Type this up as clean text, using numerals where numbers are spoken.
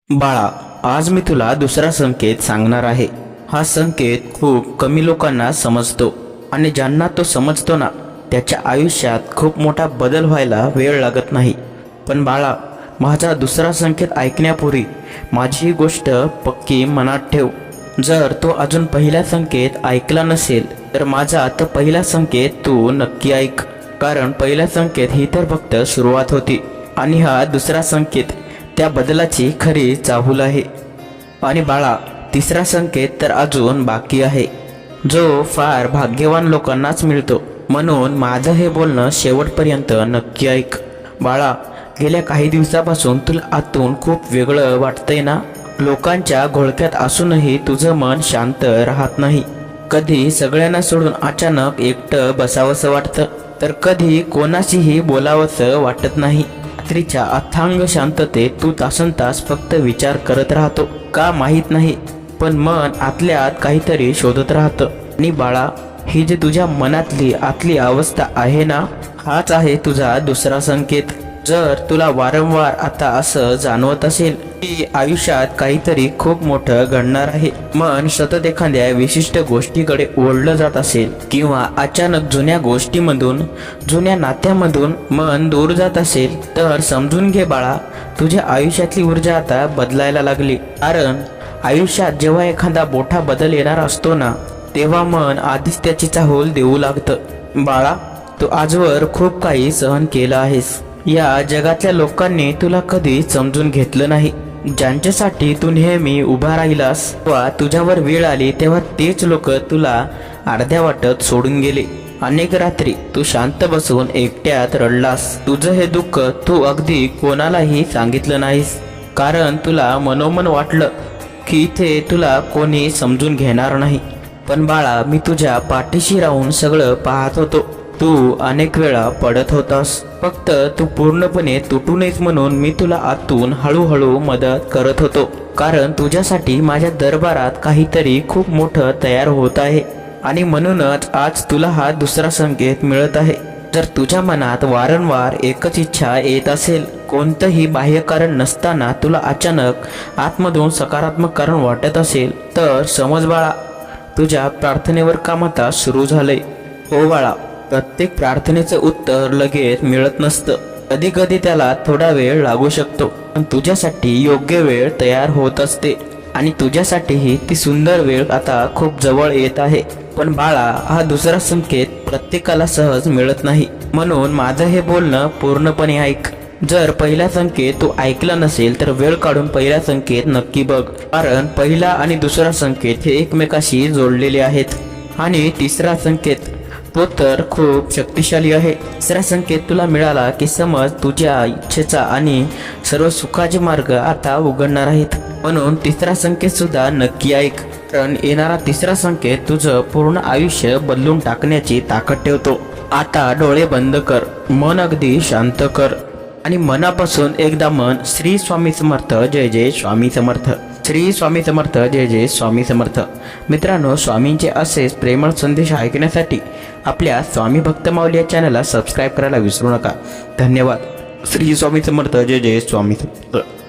बाळा, आज मी तुला दुसरा संकेत सांगणार आहे। हा संकेत खूप कमी लोकांना समजतो आणि ज्यांना तो समजतो ना, त्याच्या आयुष्यात खूप मोठा बदल व्हायला वेळ लागत नाही। पण बाळा, माझा दुसरा संकेत ऐकण्यापूर्वी माझी ही गोष्ट पक्की मनात ठेव। जर तो अजून पहिला संकेत ऐकला नसेल तर माझा तो पहिला संकेत तू नक्की ऐक, कारण पहिला संकेत ही तर फक्त सुरुवात होती आणि हा दुसरा संकेत त्या बदलाची खरी चाहूल आहे। आणि बाळा, तिसरा संकेत तर अजून बाकी आहे, जो फार भाग्यवान लोकांनाच मिळतो। म्हणून माझं हे बोलणं शेवटपर्यंत नक्की ऐक। बाळा, गेल्या काही दिवसापासून तुला आतून खूप वेगळं वाटतंय ना? लोकांच्या घोळक्यात असूनही तुझं मन शांत राहत नाही। कधी सगळ्यांना सोडून अचानक एकटं बसावंसं वाटतं, तर कधी कोणाशीही बोलावंसं वाटत नाही। रात्रीच्या अथांग शांततेत तू तासनतास फक्त विचार करत राहतो, का माहीत नाही, पण मन आतल्या आत काहीतरी शोधत राहतं। आणि बाळा, ही जी तुझ्या मनातली आतली अवस्था आहे ना, हाच आहे तुझा दुसरा संकेत। जर तुला वारंवार आता असं जाणवत असेल की आयुष्यात काहीतरी खूप मोठं घडणार आहे, मन सतत एखाद्या विशिष्ट गोष्टीकडे ओढलं जात असेल, किंवा अचानक जुन्या गोष्टीमधून, जुन्या नात्यामधून मन दूर जात असेल, तर समजून घे बाळा, तुझ्या आयुष्यातली ऊर्जा आता बदलायला लागली। कारण आयुष्यात जेव्हा एखादा मोठा बदल येणार असतो ना, तेव्हा मन आधीच त्याची चाहूल देऊ लागतं। बाळा, तू आजवर खूप काही सहन केलं आहेस। या जगातल्या लोकांनी तुला कधी समजून घेतलं नाही। ज्यांच्यासाठी तू नेहमी उभा राहिलास, तेव्हा तुझ्यावर वेळ आली तेव्हा तेच लोक तुला अर्ध्या वाटत सोडून गेले। अनेक रात्री तू शांत बसून एकट्यात रडलास। तुझं हे दुःख तू अगदी कोणालाही सांगितलं नाहीस, कारण तुला मनोमन वाटलं की इथे तुला कोणी समजून घेणार नाही। पण बाळा, मी तुझ्या पाठीशी राहून सगळं पाहत होतो। तू अनेक वेळा पडत होतास, फक्त तू पूर्णपणे तुटू नयेस म्हणून मी तुला आतून हळूहळू मदत करत होतो। कारण तुझ्यासाठी माझ्या दरबारात काहीतरी खूप मोठं तयार होत आहे, आणि म्हणूनच आज तुला हा दुसरा संकेत मिळत आहे। जर तुझ्या मनात वारंवार एकच इच्छा येत असेल, कोणतंही बाह्य कारण नसताना तुला अचानक आतमधून सकारात्मक कारण वाटत असेल, तर समज बाळा, तुझ्या प्रार्थनेवर काम आता सुरू झालंय। हो बाळा, प्रत्येक प्रार्थनेचं उत्तर लगेच मिळत नसतं, कधी कधी त्याला थोडा वेळ लागू शकतो, पण तुझ्यासाठी योग्य वेळ तयार होत असते, आणि तुझ्यासाठीही ती सुंदर वेळ आता खूप जवळ येत आहे। पण बाळा, हा दुसरा संकेत प्रत्येकाला सहज मिळत नाही, म्हणून माझं हे बोलणं पूर्णपणे ऐक। जर पहिला संकेत तू ऐकला नसेल तर वेळ काढून पहिला संकेत नक्की बघ, कारण पहिला आणि दुसरा संकेत हे एकमेकाशी जोडलेले आहेत। आणि तिसरा संकेत तो तर खूप शक्तिशाली आहे। तिसरा संकेत तुला मिळाला की समज तुझ्या इच्छेचा आणि सर्व सुखाचे मार्ग आता उघडणार आहेत। म्हणून तिसरा संकेत सुद्धा नक्की ऐक, कारण येणारा तिसरा संकेत तुझं पूर्ण आयुष्य बदलून टाकण्याची ताकद ठेवतो। आता डोळे बंद कर, मन अगदी शांत कर, आणि मनापासून एकदा मन श्री स्वामी समर्थ, जय जय स्वामी समर्थ, श्री स्वामी समर्थ, जय जय स्वामी समर्थ। मित्रांनो, स्वामींचे असेच प्रेमळ संदेश ऐकण्यासाठी आपल्या स्वामी भक्त माऊली या चॅनलला सबस्क्राईब करायला विसरू नका। धन्यवाद। श्री स्वामी समर्थ, जय जय स्वामी समर्थ।